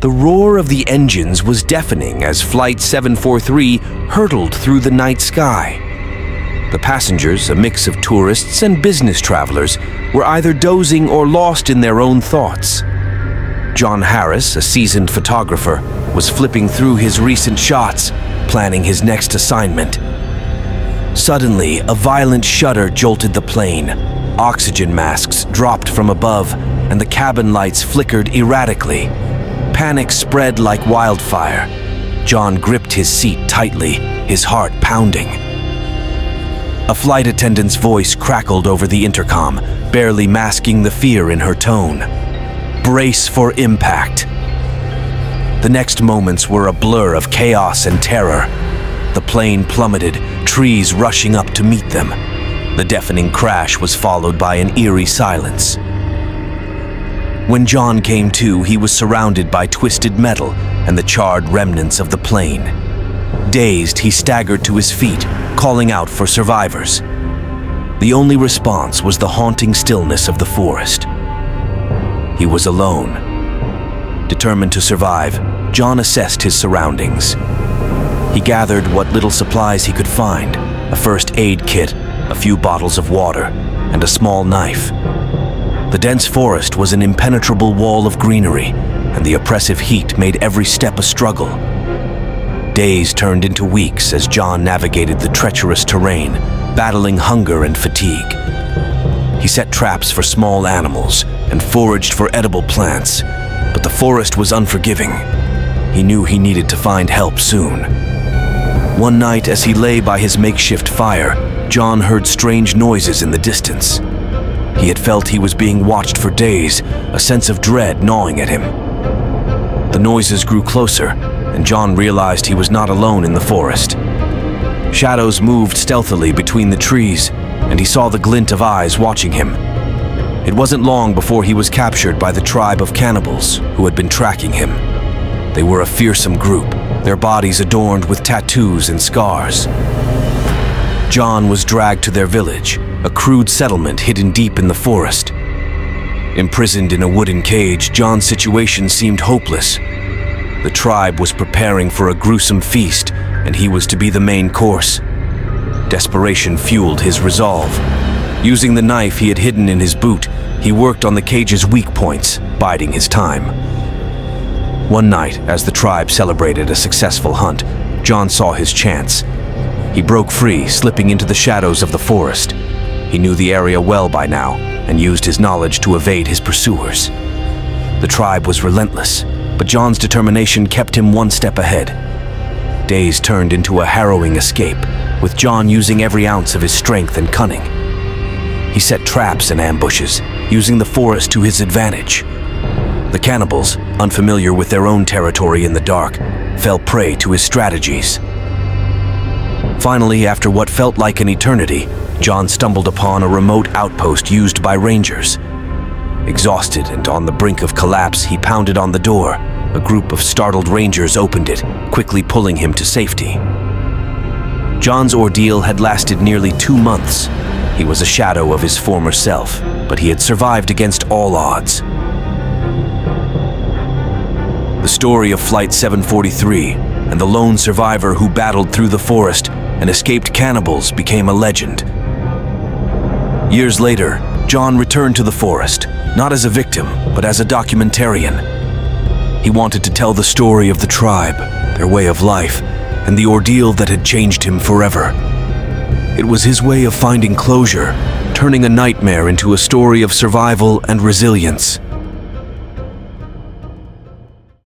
The roar of the engines was deafening as Flight 743 hurtled through the night sky. The passengers, a mix of tourists and business travelers, were either dozing or lost in their own thoughts. John Harris, a seasoned photographer, was flipping through his recent shots, planning his next assignment. Suddenly, a violent shudder jolted the plane. Oxygen masks dropped from above, and the cabin lights flickered erratically. Panic spread like wildfire. John gripped his seat tightly, his heart pounding. A flight attendant's voice crackled over the intercom, barely masking the fear in her tone. Brace for impact. The next moments were a blur of chaos and terror. The plane plummeted, trees rushing up to meet them. The deafening crash was followed by an eerie silence. When John came to, he was surrounded by twisted metal and the charred remnants of the plane. Dazed, he staggered to his feet, calling out for survivors. The only response was the haunting stillness of the forest. He was alone. Determined to survive, John assessed his surroundings. He gathered what little supplies he could find, a first aid kit, a few bottles of water, and a small knife. The dense forest was an impenetrable wall of greenery, and the oppressive heat made every step a struggle. Days turned into weeks as John navigated the treacherous terrain, battling hunger and fatigue. He set traps for small animals and foraged for edible plants, but the forest was unforgiving. He knew he needed to find help soon. One night, as he lay by his makeshift fire, John heard strange noises in the distance. He had felt he was being watched for days, a sense of dread gnawing at him. The noises grew closer, and John realized he was not alone in the forest. Shadows moved stealthily between the trees, and he saw the glint of eyes watching him. It wasn't long before he was captured by the tribe of Cannibals who had been tracking him. They were a fearsome group, their bodies adorned with tattoos and scars. John was dragged to their village, a crude settlement hidden deep in the forest. Imprisoned in a wooden cage, John's situation seemed hopeless. The tribe was preparing for a gruesome feast, and he was to be the main course. Desperation fueled his resolve. Using the knife he had hidden in his boot, he worked on the cage's weak points, biding his time. One night, as the tribe celebrated a successful hunt, John saw his chance. He broke free, slipping into the shadows of the forest. He knew the area well by now, and used his knowledge to evade his pursuers. The tribe was relentless, but John's determination kept him one step ahead. Days turned into a harrowing escape, with John using every ounce of his strength and cunning. He set traps and ambushes, using the forest to his advantage. The cannibals, unfamiliar with their own territory in the dark, fell prey to his strategies. Finally, after what felt like an eternity, John stumbled upon a remote outpost used by rangers. Exhausted and on the brink of collapse, he pounded on the door. A group of startled rangers opened it, quickly pulling him to safety. John's ordeal had lasted nearly 2 months. He was a shadow of his former self, but he had survived against all odds. The story of Flight 743 and the lone survivor who battled through the forest and escaped cannibals became a legend. Years later, John returned to the forest, not as a victim, but as a documentarian. He wanted to tell the story of the tribe, their way of life, and the ordeal that had changed him forever. It was his way of finding closure, turning a nightmare into a story of survival and resilience.